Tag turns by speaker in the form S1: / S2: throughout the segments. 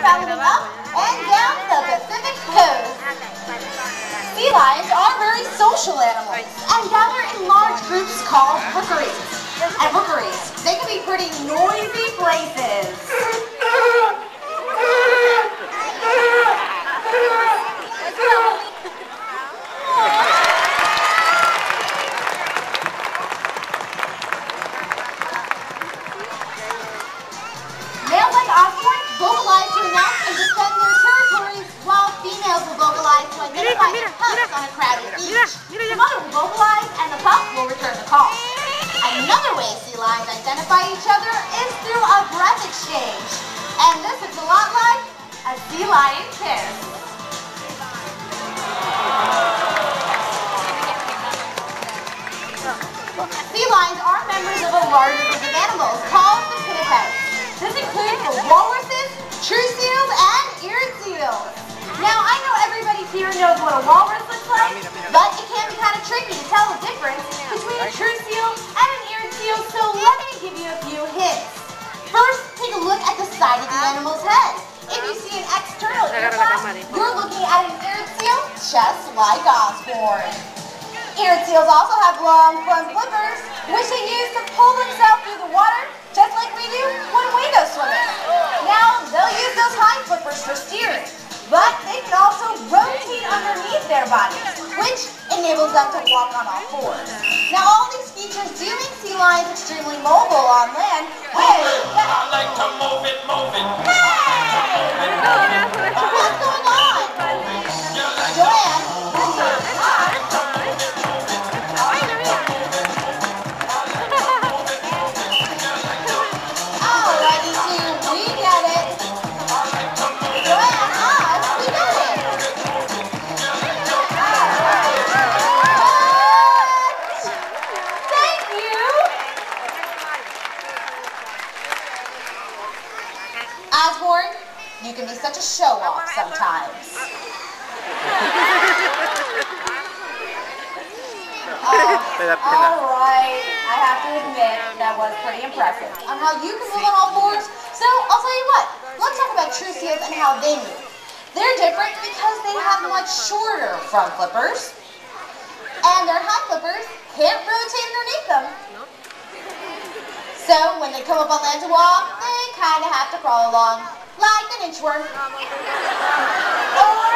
S1: traveling up and down the Pacific coast. Sea lions are very social animals and gather in large groups called rookeries. And rookeries, they can be pretty noisy places. Males like Osborn vocalize to announce and defend their territories, while females will vocalize to identify pups on a crowded beach. The mother will vocalize and the pup will return the call. Another way sea lions identify each other is through a breath exchange. And this is a lot like a sea lion kiss. Sea lions are members of a larger group of animals called the pinnipeds. This includes the walruses, true seals, and eared seals. Now, I know everybody here knows what a walrus looks like, but it can be kind of tricky to tell the difference between a true seal and an eared seal, so let me give you a few hints. First, take a look at the side of the animal's head. If you see an external ear flap, you're looking at an eared seal just like Osborn. Eared seals also have long front flippers, which they use to pull themselves through the water, just like we do when we go swimming. Now, they'll use those hind flippers for steering, but they can also rotate underneath their bodies, which enables them to walk on all fours. Now, all these features do make sea lions extremely mobile on land. Hey!
S2: I like to move it, move it.
S1: Hey! What's going on? Joanne? Alrighty, team, we get it. Joanne, us, we get it. Thank you. Osborn, you can be such a show-off sometimes. Alright, I have to admit that was pretty impressive on how you can move on all fours. So, I'll tell you what, let's talk about true seals and how they move. They're different because they have much shorter front flippers, and their hind flippers can't rotate underneath them. So, when they come up on land to walk, they kind of have to crawl along, like an inchworm, or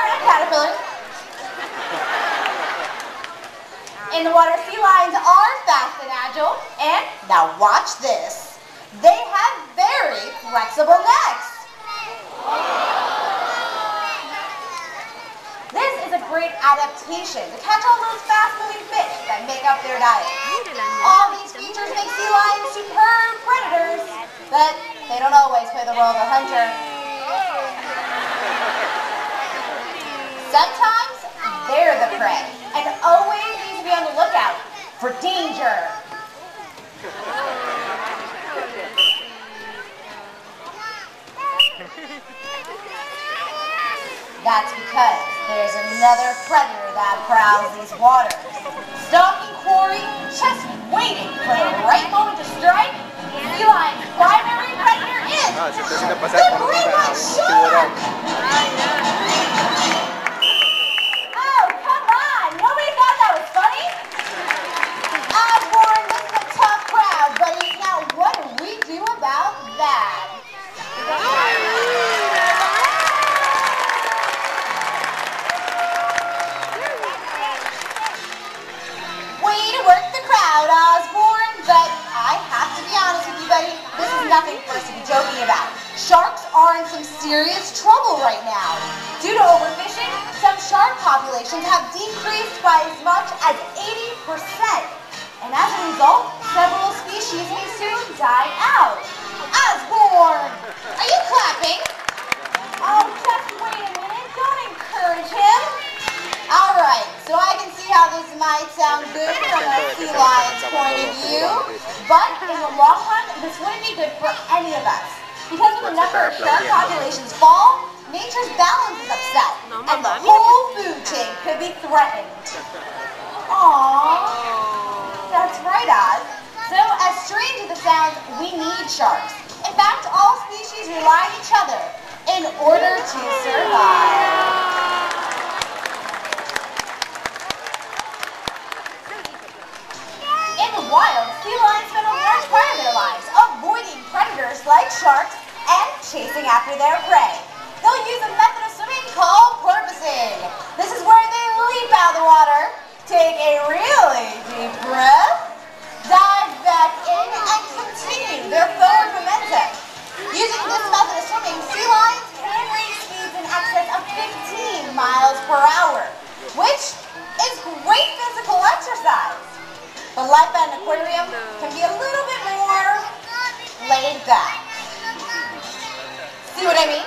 S1: a caterpillar. In the water, sea lions are fast and agile, and now watch this. They have very flexible necks. This is a great adaptation to catch all those fast-moving fish that make up their diet. All these features make sea lions superb predators, but they don't always play the role of a hunter. Sometimes they're the prey, and always need to be on the lookout for danger. That's because there's another predator that prowls these waters. Stalking quarry, just waiting for the right moment to strike. Sea lion's primary predator is the great white shark! Oh, come on! Nobody thought that was funny? Osborn, this is a tough crowd, buddy. Now, what do we do about that? Way to work the crowd, Osborn, but I have to be honest with you, buddy. This is nothing for us to be joking about. Sharks are in some serious trouble right now. Due to overfishing, some shark populations have decreased by as much as 80%. And as a result, several species may soon die out. Osborn, are you clapping? Oh, just wait a minute. Don't encourage him. All right, so I can see how this might sound good from a sea lion's point of view, but in the long run, this wouldn't be good for any of us. Because when the number of shark populations fall, nature's balance is upset, and the whole food chain could be threatened. Aww, that's right, Oz. So, as strange as it sounds, we need sharks. In fact, all species rely on each other in order to survive. In the wild, sea lions spend a large part of their lives avoiding predators like sharks and chasing after their prey. They'll use a method of swimming called porpoising. This is where they leap out of the water, take a really deep breath, dive back in, and continue their forward momentum. Using this method of swimming, sea lions can reach speeds in excess of 15 miles per hour, which is great physical exercise. But life at an aquarium can be a little bit more laid back. See what I mean?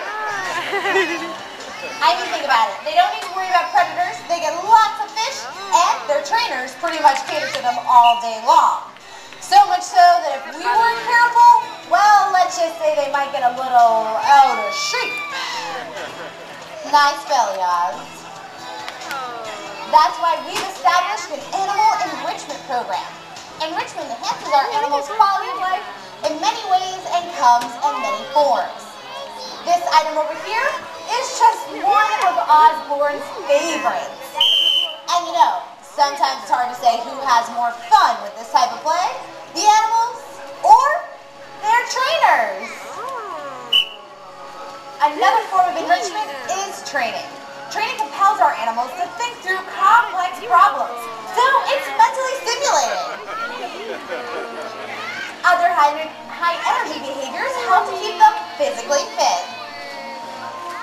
S1: I mean, think about it. They don't need to worry about predators. They get lots of fish, and their trainers pretty much cater to them all day long. So much so that if we weren't careful, well, let's just say they might get a little out of shape. Nice belly, Oz. That's why we've established an animal enrichment program. Enrichment enhances our animals' quality of life in many ways and comes in many forms. This item over here is just one of Osborn's favorites. And you know, sometimes it's hard to say who has more fun with this type of play, the animals or their trainers. Another form of enrichment is training. Training compels our animals to think through complex problems, so it's mentally stimulating. Other high-energy behaviors help to keep them physically fit.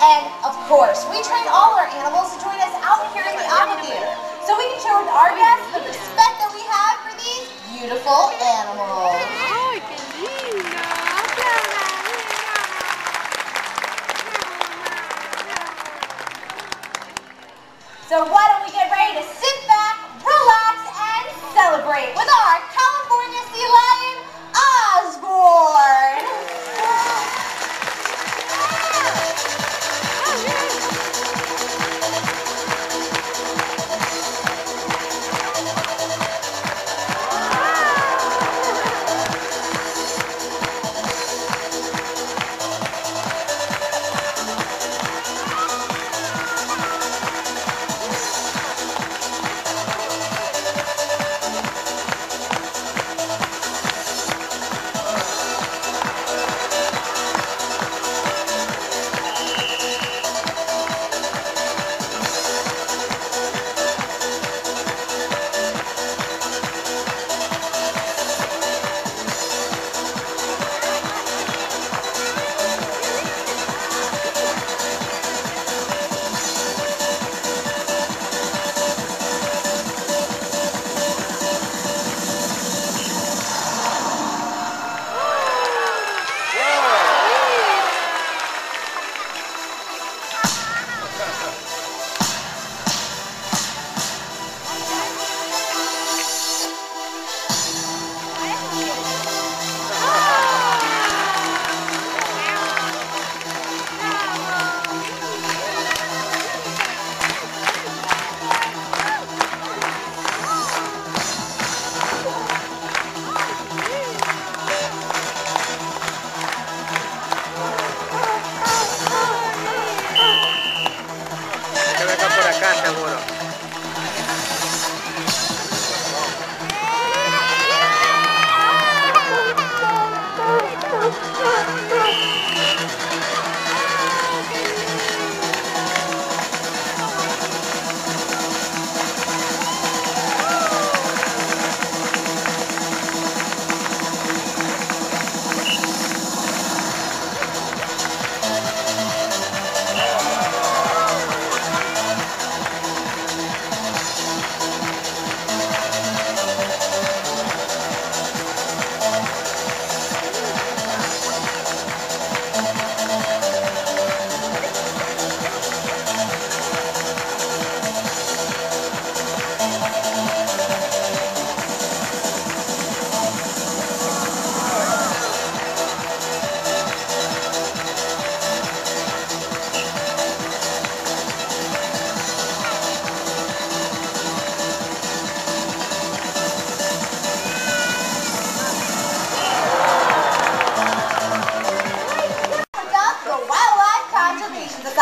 S1: And, of course, we train all our animals to join us out here in the amphitheater, so we can share with our guests the respect that we have for these beautiful animals. So why don't we get ready to sit back, relax, and celebrate with our California sea lion, Osborn.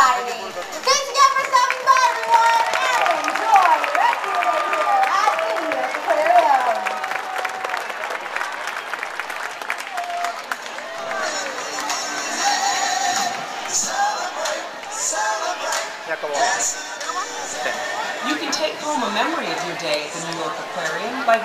S1: exciting. Thanks again for stopping by, everyone, and enjoy the rest of your day here at the Aquarium.
S3: You can take home a memory of your day at the New York Aquarium by